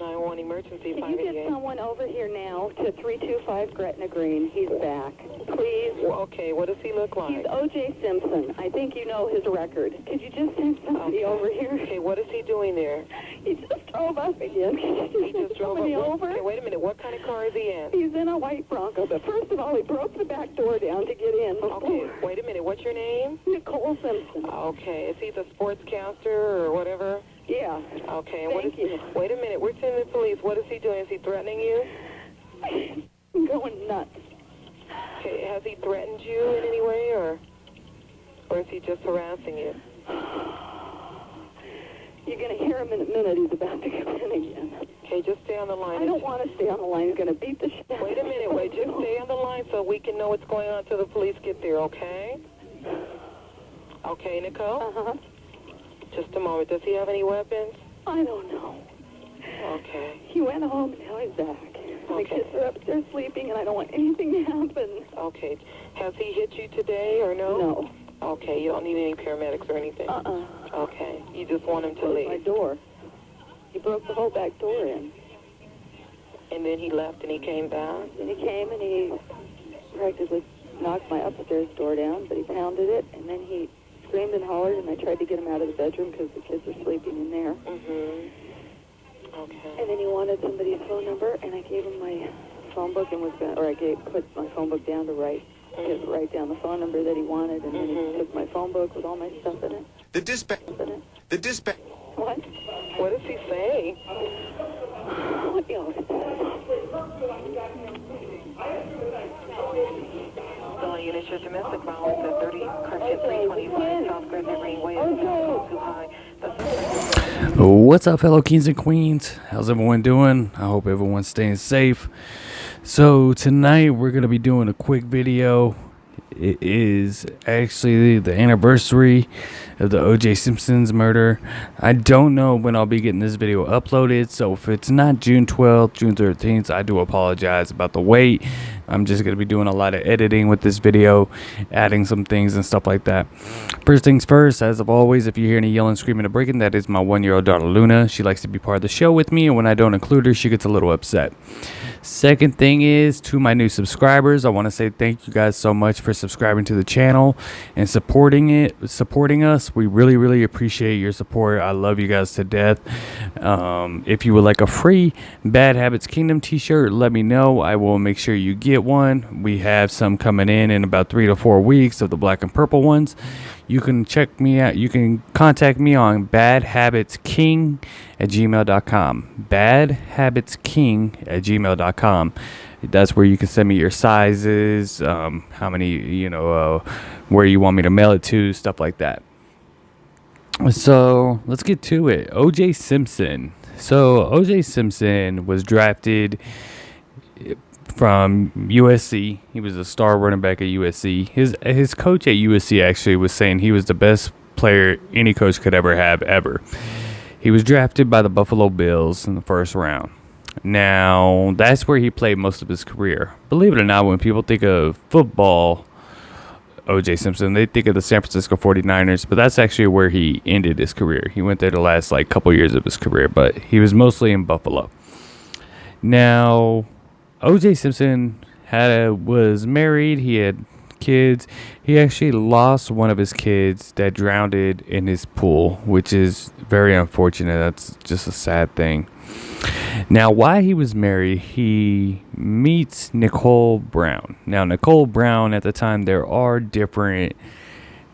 911 emergency. Can you get someone over here now to 325 Gretna Green? He's back. Please. Well, okay, what does he look like? He's O.J. Simpson. I think you know his record. Could you just send somebody over here? Okay, what is he doing there? He just drove up again. He just drove somebody up. over? Okay, wait a minute. What kind of car is he in? He's in a white Bronco, but first of all, he broke the back door down to get in. Okay, wait a minute. What's your name? Nicole Simpson. Okay, is he the sportscaster or whatever? Yeah. Okay, and Thank you. Wait a minute. We're sending the police. What is he doing? Is he threatening you? I'm going nuts. Okay, has he threatened you in any way, or is he just harassing you? You're going to hear him in a minute. He's about to come in again. Okay, just stay on the line. I don't want to stay on the line. He's going to beat the shit. Wait a minute. Wait, just stay on the line so we can know what's going on until the police get there, okay? Okay, Nicole? Uh-huh. Just a moment. Does he have any weapons? I don't know. Okay. He went home, and now he's back. The kids are upstairs sleeping, and I don't want anything to happen. Okay. Has he hit you today or no? No. Okay, you don't need any paramedics or anything? Okay. You just want him to leave? My door. He broke the whole back door in. And then he left and he came back? Then he came and he practically knocked my upstairs door down, but he pounded it, and then he screamed and hollered, and I tried to get him out of the bedroom because the kids were sleeping in there. Mm-hmm. Okay. And then he wanted somebody's phone number, and I gave him my phone book and put my phone book down to write down the phone number that he wanted, and then he took my phone book with all my stuff in it. The dispatch. What? What does he say? What else? Units, your domestic violence at 30 Correction 325 South Gretna Greenway is too high. What's up, fellow kings and queens? How's everyone doing? I hope everyone's staying safe. So tonight we're going to be doing a quick video. It is actually the anniversary of the O.J. Simpson's murder. I don't know when I'll be getting this video uploaded, so if it's not June 12th, June 13th, I do apologize about the wait. I'm just going to be doing a lot of editing with this video, adding some things and stuff like that. First things first, as of always, if you hear any yelling, screaming, or breaking, that is my 1-year-old daughter Luna. She likes to be part of the show with me, and when I don't include her, she gets a little upset. Second thing is, to my new subscribers, I want to say thank you guys so much for subscribing to the channel and supporting us. We really appreciate your support. I love you guys to death. If you would like a free Bad Habits Kingdom t-shirt, let me know. I will make sure you get one. We have some coming in about 3 to 4 weeks of the black and purple ones. You can check me out. You can contact me on badhabitsking@gmail.com. badhabitsking@gmail.com. That's where you can send me your sizes, how many, where you want me to mail it to, stuff like that. So let's get to it. O.J. Simpson. So O.J. Simpson was drafted from USC. He was a star running back at USC. His coach at USC actually was saying he was the best player any coach could ever have ever. He was drafted by the Buffalo Bills in the first round. Now, that's where he played most of his career. Believe it or not, when people think of football, O.J. Simpson, they think of the San Francisco 49ers, but that's actually where he ended his career. He went there the last couple years of his career, but he was mostly in Buffalo. Now, O.J. Simpson was married. He had kids. He actually lost one of his kids that drowned in his pool, which is very unfortunate. That's just a sad thing. Now, while he was married, he meets Nicole Brown. Now, Nicole Brown, at the time, there are different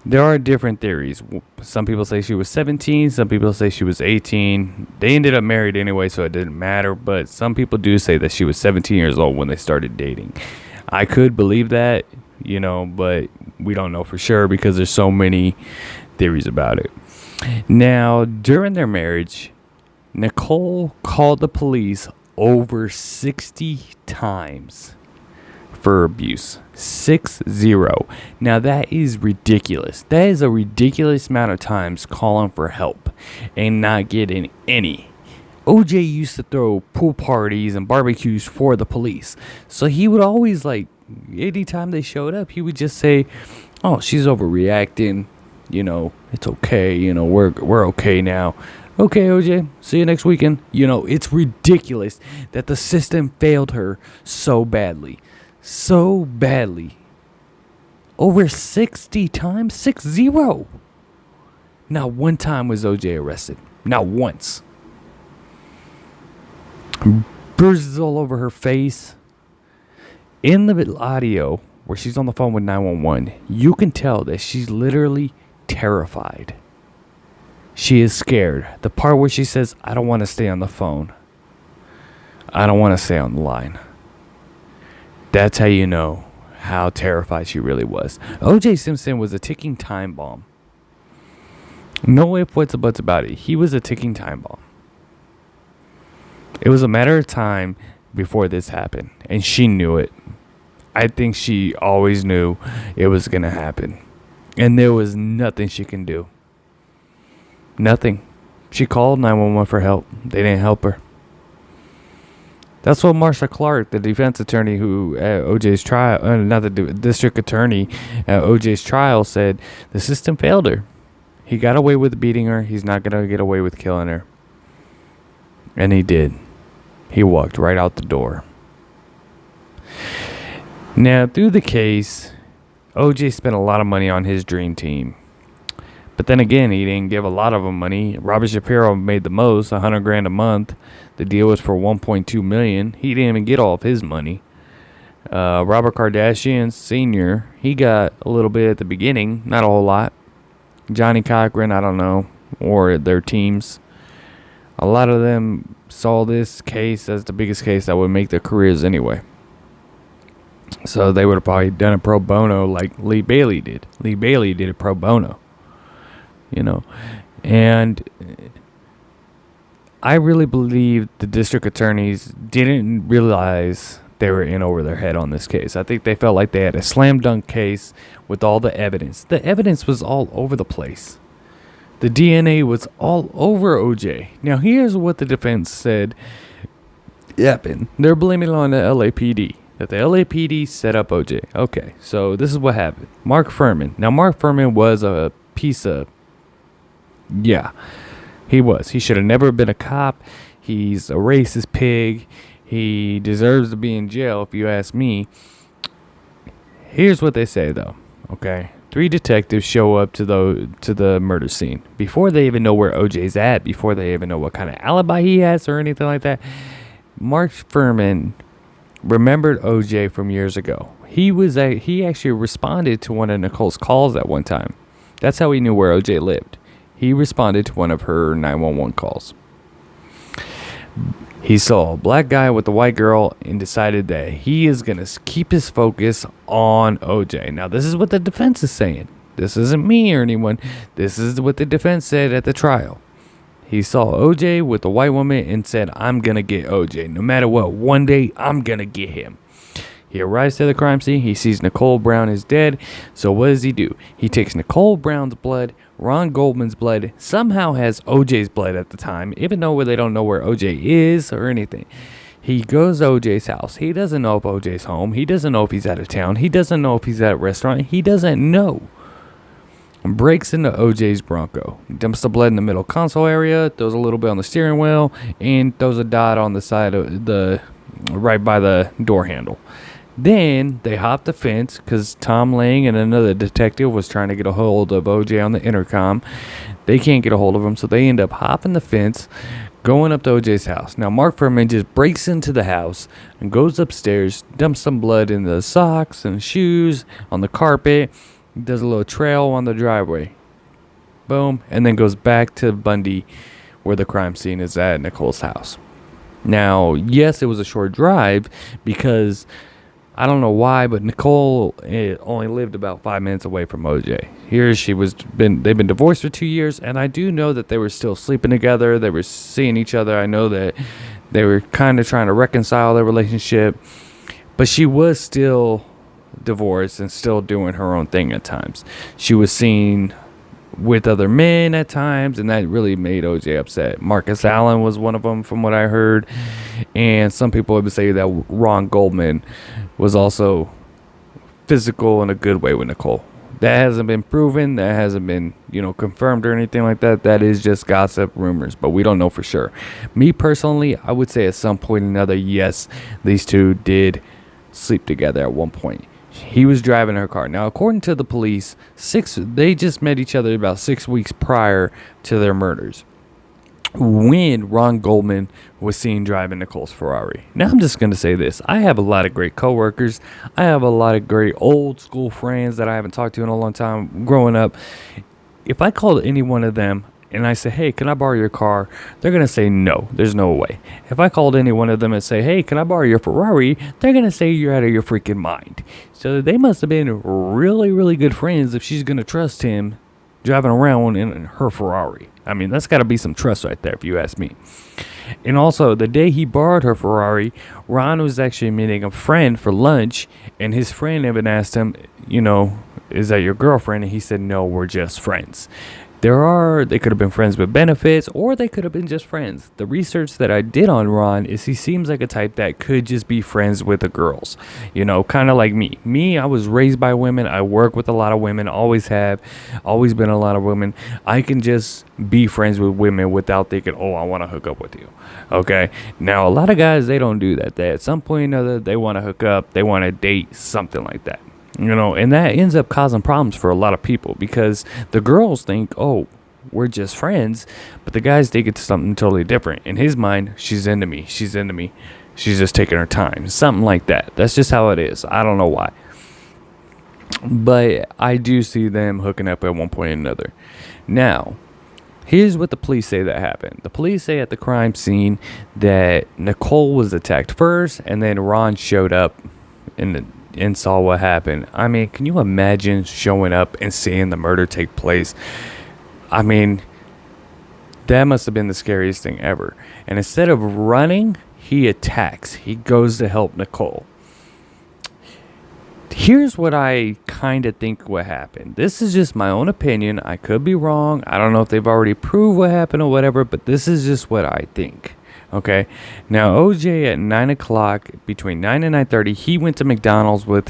theories. Some people say she was 17. Some people say she was 18. They ended up married anyway, so it didn't matter. But some people do say that she was 17 years old when they started dating. I could believe that, but we don't know for sure because there's so many theories about it. Now, during their marriage, Nicole called the police over 60 times for abuse. 60. Now that is ridiculous. That is a ridiculous amount of times calling for help and not getting any. OJ used to throw pool parties and barbecues for the police. So he would always anytime they showed up, he would just say, "Oh, she's overreacting. It's okay. We're okay now. Okay, OJ, see you next weekend. You know, it's ridiculous that the system failed her so badly. So badly. Over 60 times? 6-0. Not one time was OJ arrested. Not once. Bruises all over her face. In the audio where she's on the phone with 911, you can tell that she's literally terrified. She is scared. The part where she says, I don't want to stay on the phone. I don't want to stay on the line. That's how you know how terrified she really was. O.J. Simpson was a ticking time bomb. No ifs, whats, or buts about it. He was a ticking time bomb. It was a matter of time before this happened. And she knew it. I think she always knew it was going to happen. And there was nothing she can do. Nothing. She called 911 for help. They didn't help her. That's what Marsha Clark, the defense attorney who at OJ's trial, not the district attorney at OJ's trial, said the system failed her. He got away with beating her. He's not going to get away with killing her. And he did. He walked right out the door. Now, through the case, OJ spent a lot of money on his dream team. But then again, he didn't give a lot of them money. Robert Shapiro made the most, $100,000 a month. The deal was for $1.2 million. He didn't even get all of his money. Robert Kardashian Sr., he got a little bit at the beginning, not a whole lot. Johnny Cochran, I don't know, or their teams. A lot of them saw this case as the biggest case that would make their careers anyway. So they would have probably done it pro bono like Lee Bailey did. Lee Bailey did it pro bono. You know, and I really believe the district attorneys didn't realize they were in over their head on this case. I think they felt like they had a slam dunk case with all the evidence. The evidence was all over the place. The DNA was all over OJ. Now, here's what the defense said happened. They're blaming it on the LAPD. That the LAPD set up OJ. Okay, so this is what happened. Mark Furman. Now, Mark Furman was a piece of... Yeah, he was. He should have never been a cop. He's a racist pig. He deserves to be in jail, if you ask me. Here's what they say, though. Okay, 3 detectives show up to the murder scene before they even know where OJ's at. Before they even know what kind of alibi he has or anything like that. Mark Furman remembered OJ from years ago. He actually responded to one of Nicole's calls at one time. That's how he knew where OJ lived. He responded to one of her 911 calls. He saw a black guy with a white girl and decided that he is going to keep his focus on OJ. Now, this is what the defense is saying. This isn't me or anyone. This is what the defense said at the trial. He saw OJ with a white woman and said, I'm going to get OJ. No matter what, one day I'm going to get him. He arrives to the crime scene. He sees Nicole Brown is dead. So what does he do? He takes Nicole Brown's blood, Ron Goldman's blood, somehow has OJ's blood at the time, even though they don't know where OJ is or anything. He goes to OJ's house. He doesn't know if OJ's home. He doesn't know if he's out of town. He doesn't know if he's at a restaurant. He doesn't know. Breaks into OJ's Bronco. Dumps the blood in the middle console area, throws a little bit on the steering wheel, and throws a dot on the side of right by the door handle. Then they hop the fence because Tom Lang and another detective was trying to get a hold of OJ on the intercom. They can't get a hold of him, so they end up hopping the fence, going up to OJ's house. Now, Mark Furman just breaks into the house and goes upstairs, dumps some blood in the socks and shoes, on the carpet, does a little trail on the driveway. Boom. And then goes back to Bundy where the crime scene is at Nicole's house. Now, yes, it was a short drive because... I don't know why, but Nicole only lived about 5 minutes away from OJ. Here they've been divorced for 2 years, and I do know that they were still sleeping together. They were seeing each other. I know that they were kind of trying to reconcile their relationship, but she was still divorced and still doing her own thing at times. She was seen with other men at times, and that really made OJ upset. Marcus Allen was one of them, from what I heard, and some people would say that Ron Goldman was also physical in a good way with Nicole. That hasn't been proven. That hasn't been, confirmed or anything like that. That is just gossip, rumors, but we don't know for sure. Me personally, I would say at some point or another, yes, these two did sleep together at one point. He was driving her car. Now, according to the police, they just met each other about 6 weeks prior to their murders, when Ron Goldman was seen driving Nicole's Ferrari. Now, I'm just going to say this. I have a lot of great coworkers. I have a lot of great old school friends that I haven't talked to in a long time growing up. If I called any one of them and I say, hey, can I borrow your car? They're going to say no. There's no way. If I called any one of them and say, hey, can I borrow your Ferrari? They're going to say you're out of your freaking mind. So they must have been really, really good friends if she's going to trust him driving around in her Ferrari. I mean, that's got to be some trust right there, if you ask me. And also, the day he borrowed her Ferrari, Ron was actually meeting a friend for lunch, and his friend even asked him, is that your girlfriend? And he said, no, we're just friends. They could have been friends with benefits, or they could have been just friends. The research that I did on Ron is he seems like a type that could just be friends with the girls, kind of like me. I was raised by women. I work with a lot of women, always have, always been a lot of women. I can just be friends with women without thinking, oh, I want to hook up with you. Okay. Now, a lot of guys, they don't do that. They, at some point or another, they want to hook up, they want to date, something like that. And that ends up causing problems for a lot of people because the girls think, oh, we're just friends, but the guys think it's something totally different. In his mind, she's into me. She's just taking her time. Something like that. That's just how it is. I don't know why. But I do see them hooking up at one point or another. Now, here's what the police say that happened. The police say at the crime scene that Nicole was attacked first, and then Ron showed up and saw what happened. I mean, can you imagine showing up and seeing the murder take place? I mean, that must have been the scariest thing ever. And instead of running, he attacks. He goes to help Nicole. Here's what I kind of think what happened. This is just my own opinion. I could be wrong. I don't know if they've already proved what happened or whatever, but this is just what I think. Okay, now OJ at 9 o'clock, between 9 and 9:30, he went to McDonald's with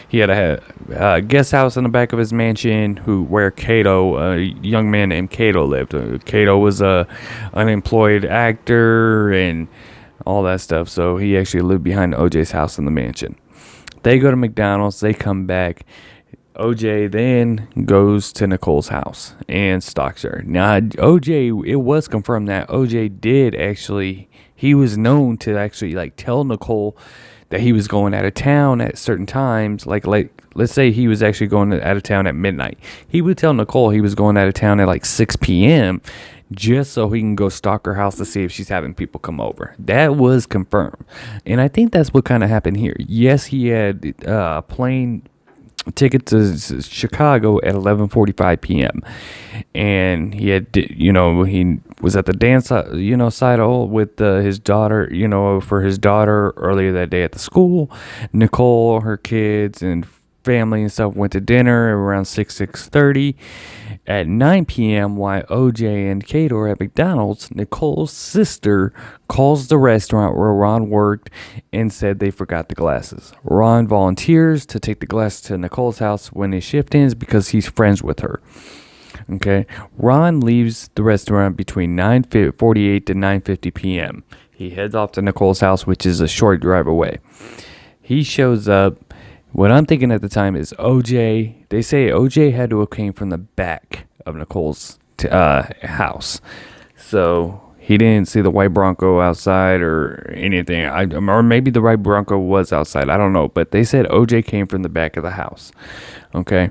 he had a guest house in the back of his mansion where a young man named Cato lived. Cato was a unemployed actor and all that stuff, so he actually lived behind OJ's house in the mansion. They go to McDonald's, they come back. OJ then goes to Nicole's house and stalks her. Now, OJ, it was confirmed that OJ he was known to actually tell Nicole that he was going out of town at certain times. Like let's say he was actually going out of town at midnight. He would tell Nicole he was going out of town at 6 p.m. just so he can go stalk her house to see if she's having people come over. That was confirmed. And I think that's what kind of happened here. Yes, he had a plane ticket to Chicago at 11:45 p.m. and he had, he was at the dance, recital with his daughter, for his daughter earlier that day at the school. Nicole, her kids, and family and stuff went to dinner around 6:30. At 9 p.m., while OJ and Kate are at McDonald's, Nicole's sister calls the restaurant where Ron worked and said they forgot the glasses. Ron volunteers to take the glasses to Nicole's house when his shift ends because he's friends with her. Okay, Ron leaves the restaurant between 9:48 to 9:50 p.m. He heads off to Nicole's house, which is a short drive away. He shows up. What I'm thinking at the time is OJ. They say OJ had to have came from the back of Nicole's house, so he didn't see the white Bronco outside or anything. Or maybe the white Bronco was outside. I don't know, but they said OJ came from the back of the house. Okay,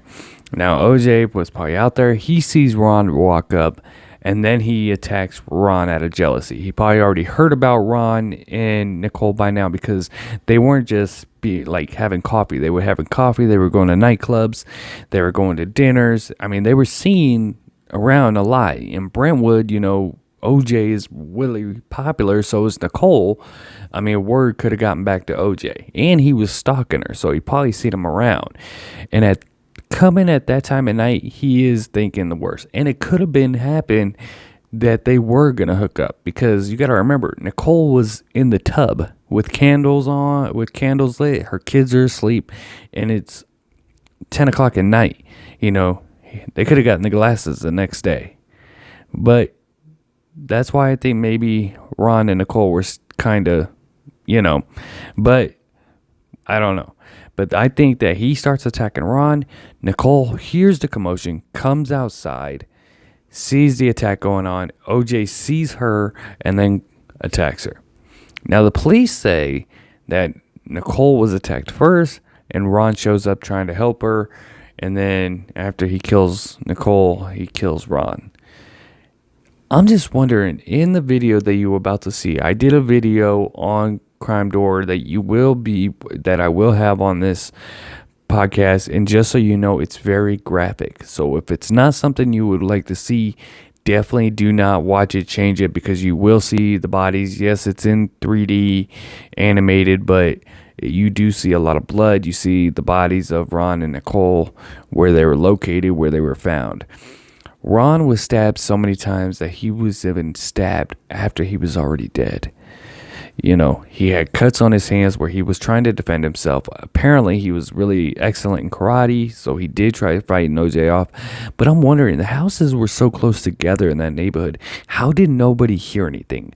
now OJ was probably out there. He sees Ron walk up, and then he attacks Ron out of jealousy. He probably already heard about Ron and Nicole by now because they weren't just having coffee. They were having coffee. They were going to nightclubs. They were going to dinners. I mean, they were seen around a lot. In Brentwood, OJ is really popular. So is Nicole. I mean, word could have gotten back to OJ. And he was stalking her. So he probably seen him around. And coming at that time of night, he is thinking the worst. And it could have happened that they were going to hook up, because you got to remember, Nicole was in the tub with candles lit. Her kids are asleep, and it's 10 o'clock at night. They could have gotten the glasses the next day. But that's why I think maybe Ron and Nicole were kind of, but I don't know. But I think that he starts attacking Ron. Nicole hears the commotion, comes outside, sees the attack going on. OJ sees her and then attacks her. Now, the police say that Nicole was attacked first and Ron shows up trying to help her. And then after he kills Nicole, he kills Ron. I'm just wondering, in the video that you were about to see, I did a video on Crime Door that I will have on this podcast, and just so you know, it's very graphic. So if it's not something you would like to see, definitely do not watch it, change it, because you will see the bodies. Yes, it's in 3D animated, but you do see a lot of blood. You see the bodies of Ron and Nicole, where they were located, where they were found. Ron was stabbed so many times that he was even stabbed after he was already dead. He had cuts on his hands where he was trying to defend himself. Apparently, he was really excellent in karate, so he did try fighting OJ off. But I'm wondering, the houses were so close together in that neighborhood. How did nobody hear anything?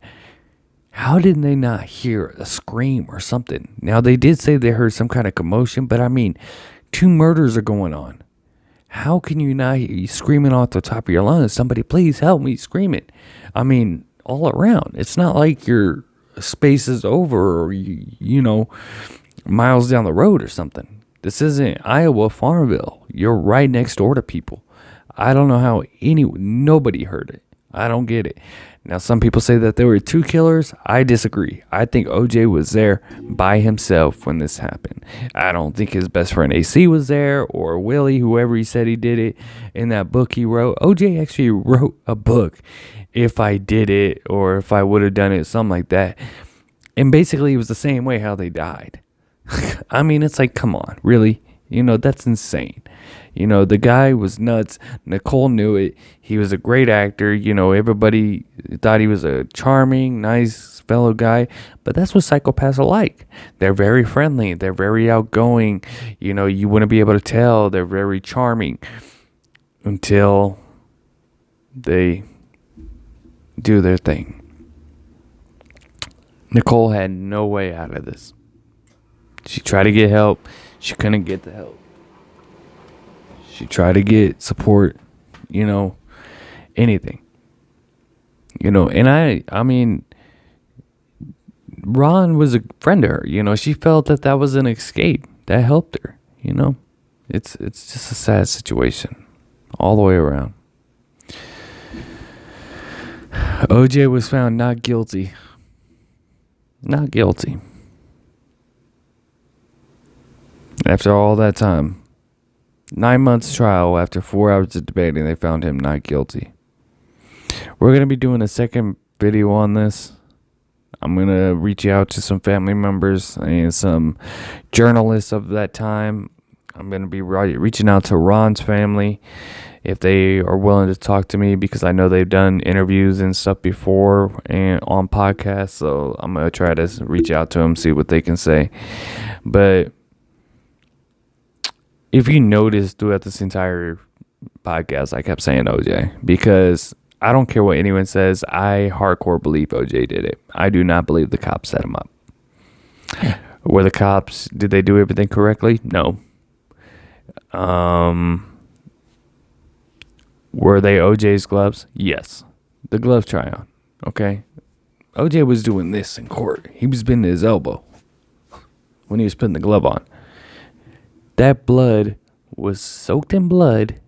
How did they not hear a scream or something? Now, they did say they heard some kind of commotion, but I mean, 2 murders are going on. How can you not hear you screaming off the top of your lungs? Somebody, please help me, screaming. I mean, all around. It's not like your space is over or, miles down the road or something. This isn't Iowa, Farmville. You're right next door to people. I don't know how nobody heard it. I don't get it. Now, some people say that there were 2 killers. I disagree. I think OJ was there by himself when this happened. I don't think his best friend AC was there, or Willie, whoever he said he did it in that book he wrote. OJ actually wrote a book, If I Did It, or If I Would Have Done It, something like that. And basically, it was the same way how they died. I mean, it's like, come on, really? That's insane. The guy was nuts. Nicole knew it. He was a great actor. Everybody thought he was a charming, nice fellow guy. But that's what psychopaths are like. They're very friendly. They're very outgoing. You wouldn't be able to tell. They're very charming until they do their thing. Nicole had no way out of this. She tried to get help. She couldn't get the help. She tried to get support, anything. And I mean, Ron was a friend to her. She felt that was an escape. That helped her, It's just a sad situation all the way around. OJ was found not guilty. Not guilty. After all that time, 9 months trial, after 4 hours of debating, they found him not guilty. We're going to be doing a second video on this. I'm going to reach out to some family members and some journalists of that time. I'm going to be reaching out to Ron's family if they are willing to talk to me, because I know they've done interviews and stuff before and on podcasts. So I'm going to try to reach out to them, see what they can say. But if you notice throughout this entire podcast, I kept saying OJ, because I don't care what anyone says. I hardcore believe OJ did it. I do not believe the cops set him up. Were the cops, did they do everything correctly? No. Were they OJ's gloves? Yes. The glove try on. Okay. OJ was doing this in court. He was bending his elbow when he was putting the glove on. That blood was soaked in blood.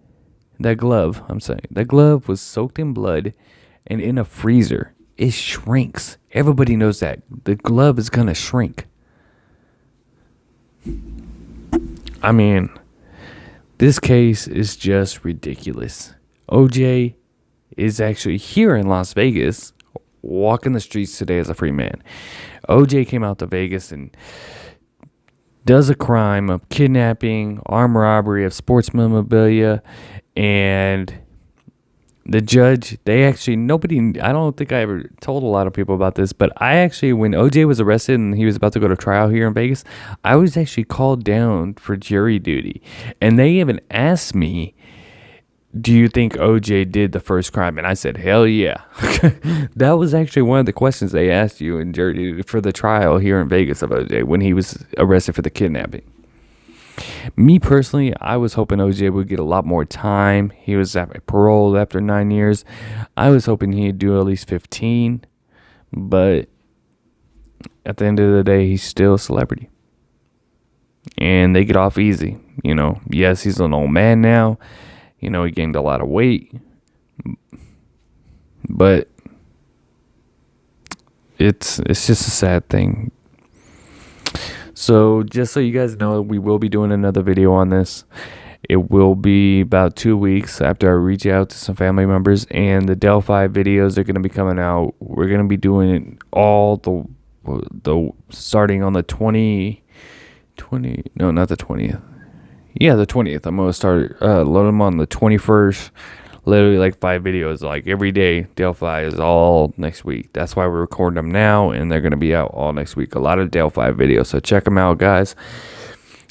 That glove was soaked in blood and in a freezer. It shrinks. Everybody knows that. The glove is going to shrink. I mean, this case is just ridiculous. OJ is actually here in Las Vegas, walking the streets today as a free man. OJ came out to Vegas and does a crime of kidnapping, armed robbery of sports memorabilia, and the judge, nobody, I don't think I ever told a lot of people about this, but I actually, when OJ was arrested and he was about to go to trial here in Vegas, I was actually called down for jury duty. And they even asked me, do you think OJ did the first crime? And I said, hell yeah. That was actually one of the questions they asked you in jury duty for the trial here in Vegas of OJ when he was arrested for the kidnapping. Me personally, I was hoping OJ would get a lot more time. He was paroled after 9 years. I was hoping he'd do at least 15. But at the end of the day, he's still a celebrity. And they get off easy. You know, yes, he's an old man now. You know, he gained a lot of weight. But it's just a sad thing. So just so you guys know, we will be doing another video on this. It will be about 2 weeks after I reach out to some family members, and the Delphi videos are going to be coming out. We're going to be doing all the starting on the 20, no, not the 20th. Yeah, the 20th. I'm going to start loading them on the 21st. Literally like 5 videos, like every day. Delphi is all next week. That's why we're recording them now, and they're going to be out all next week. A lot of Delphi videos, so check them out, guys.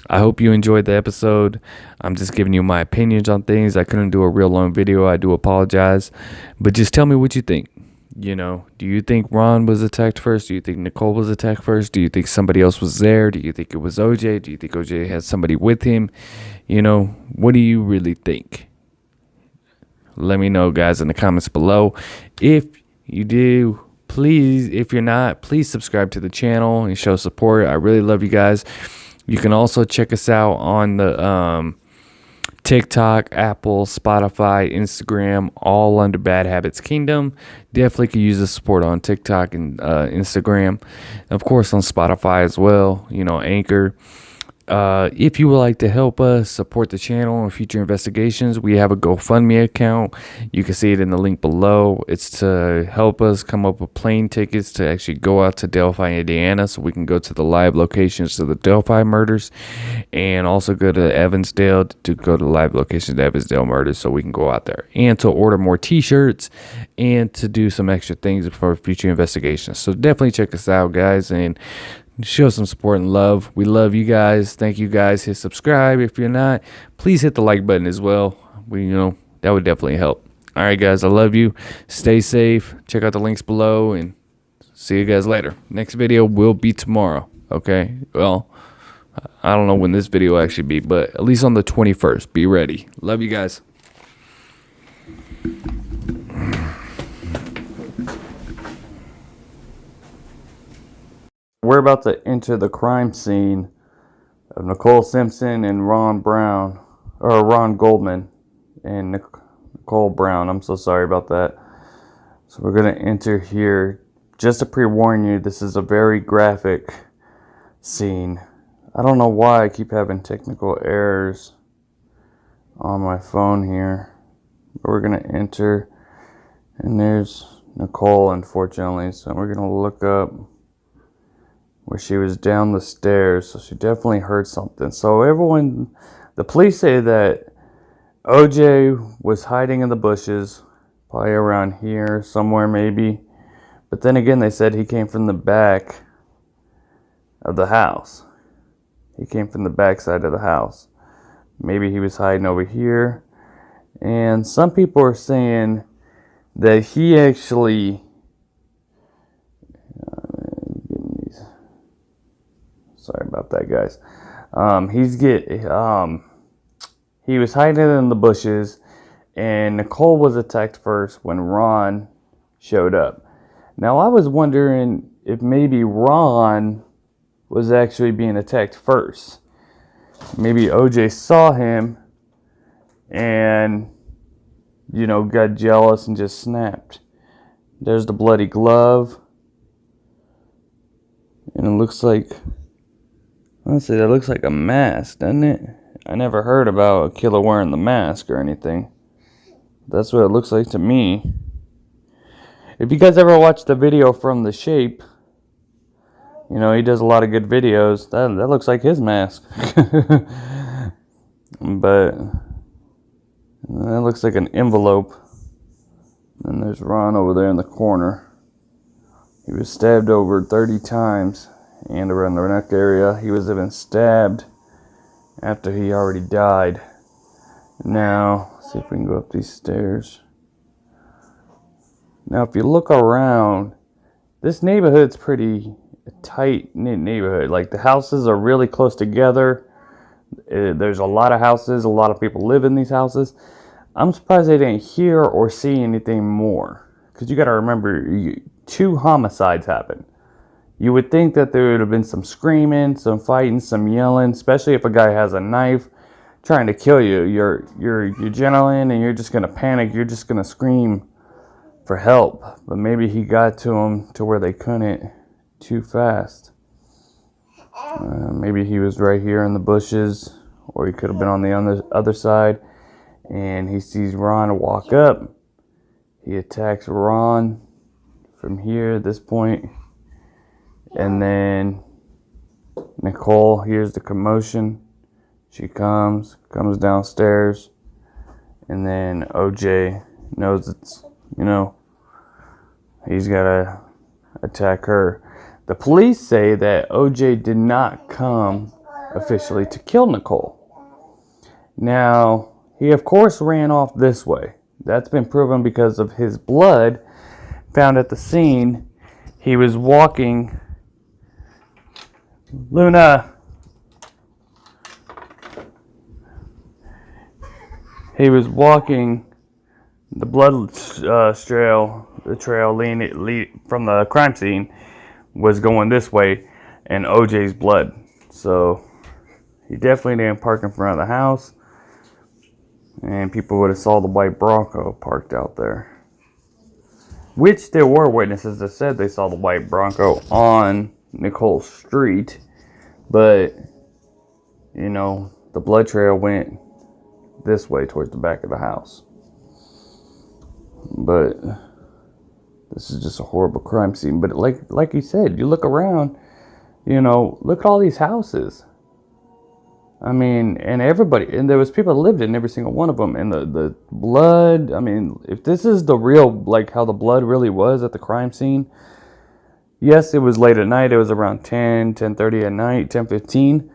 I hope you enjoyed the episode. I'm just giving you my opinions on things. I couldn't do a real long video. I do apologize. But just tell me what you think. You know, do you think Ron was attacked first? Do you think Nicole was attacked first? Do you think somebody else was there? Do you think it was OJ? Do you think OJ had somebody with him? You know, what do you really think? Let me know, guys, in the comments below. If you do, please, if you're not, please subscribe to the channel and show support. I really love you guys. You can also check us out on the TikTok, Apple, Spotify, Instagram, all under Bad Habits Kingdom. Definitely could use the support on TikTok and Instagram. Of course, on Spotify as well, you know, Anchor. If you would like to help us support the channel and future investigations, we have a GoFundMe account. You can see it in the link below. It's to help us come up with plane tickets to actually go out to Delphi, Indiana, so we can go to the live locations to the Delphi murders, and also go to Evansdale to go to the live locations to Evansdale murders, so we can go out there, and to order more t-shirts and to do some extra things for future investigations. So definitely check us out, guys, and show some support and love. We love you guys. Thank you, guys. Hit subscribe. If you're not, please hit the like button as well. That would definitely help. All right, guys, I love you. Stay safe. Check out the links below, and see you guys later. Next video will be tomorrow. Okay, well, I don't know when this video will actually be, but at least on the 21st. Be ready. Love you guys. We're about to enter the crime scene of Nicole Simpson and Ron Goldman and Nicole Brown. I'm so sorry about that. So we're going to enter here. Just to pre-warn you, this is a very graphic scene. I don't know why I keep having technical errors on my phone here. But we're going to enter, and there's Nicole, unfortunately. So we're going to look up where she was down the stairs, so she definitely heard something. So the police say that OJ was hiding in the bushes, probably around here somewhere maybe. But then again, they said he came from the back of the house. He came from the back side of the house. Maybe he was hiding over here. And some people are saying that he actually... Sorry about that, guys. He was hiding in the bushes, and Nicole was attacked first when Ron showed up. Now, I was wondering if maybe Ron was actually being attacked first. Maybe OJ saw him and, you know, got jealous and just snapped. There's the bloody glove. And it looks like... Honestly, that looks like a mask, doesn't it? I never heard about a killer wearing the mask or anything. That's what it looks like to me. If you guys ever watched the video from The Shape, you know, he does a lot of good videos. That looks like his mask. But that looks like an envelope. And there's Ron over there in the corner. He was stabbed over 30 times and around the neck area. He was even stabbed after he already died. Now, let's see if we can go up these stairs. Now, if you look around, this neighborhood's pretty tight-knit neighborhood. Like, the houses are really close together. There's a lot of houses. A lot of people live in these houses. I'm surprised they didn't hear or see anything more. Because you got to remember, 2 homicides happened. You would think that there would have been some screaming, some fighting, some yelling, especially if a guy has a knife trying to kill you. You're adrenaline and you're just going to panic. You're just going to scream for help. But maybe he got to them to where they couldn't too fast. Maybe he was right here in the bushes, or he could have been on the other side. And he sees Ron walk up. He attacks Ron from here at this point. And then Nicole hears the commotion. She comes downstairs. And then OJ knows it's, he's got to attack her. The police say that OJ did not come officially to kill Nicole. Now, he of course ran off this way. That's been proven because of his blood found at the scene. He was walking. Luna. He was walking the blood trail. The trail from the crime scene was going this way, and OJ's blood. So he definitely didn't park in front of the house, and people would have saw the white Bronco parked out there. Which there were witnesses that said they saw the white Bronco on Nicole Street, but the blood trail went this way towards the back of the house. But this is just a horrible crime scene. But like you said, you look around, look at all these houses. I mean, and everybody, and there was people that lived in every single one of them. And the blood, I mean, if this is the real, like how the blood really was at the crime scene. Yes, it was late at night. It was around 10:30 at night, 10:15.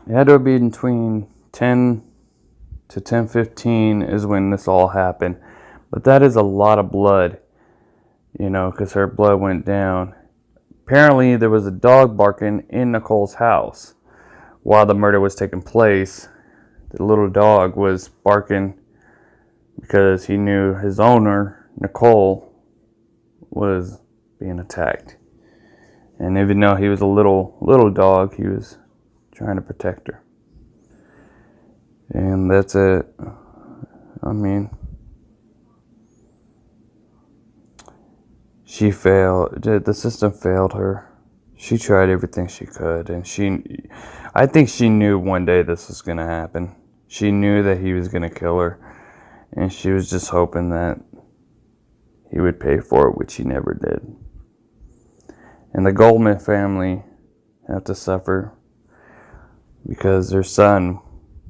It had to be between 10 to 10:15 is when this all happened. But that is a lot of blood, because her blood went down. Apparently, there was a dog barking in Nicole's house while the murder was taking place. The little dog was barking because he knew his owner, Nicole, was being attacked. And even though he was a little dog, he was trying to protect her. And that's it. I mean, she failed. The system failed her. She tried everything she could, and I think she knew one day this was going to happen. She knew that he was going to kill her, and she was just hoping that he would pay for it, which he never did. And the Goldman family have to suffer because their son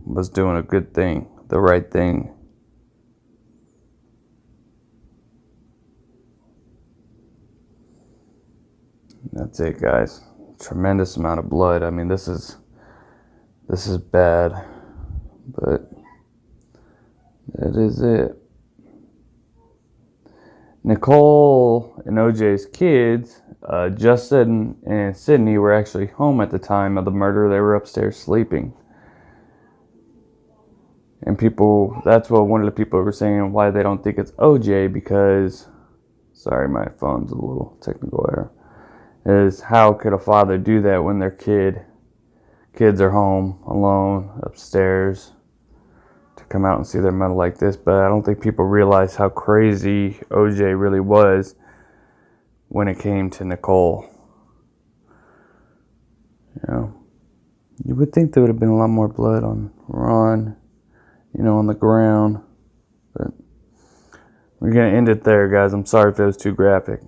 was doing a good thing, the right thing. That's it, guys. Tremendous amount of blood. I mean, this is bad, but that is it. Nicole and OJ's kids, Justin and Sydney, were actually home at the time of the murder. They were upstairs sleeping. And that's what one of the people were saying, why they don't think it's OJ, because, sorry, my phone's a little technical error, is how could a father do that when their kids are home alone upstairs to come out and see their mother like this. But I don't think people realize how crazy OJ really was when it came to Nicole. You would think there would have been a lot more blood on Ron, on the ground. But we're going to end it there, guys. I'm sorry if it was too graphic.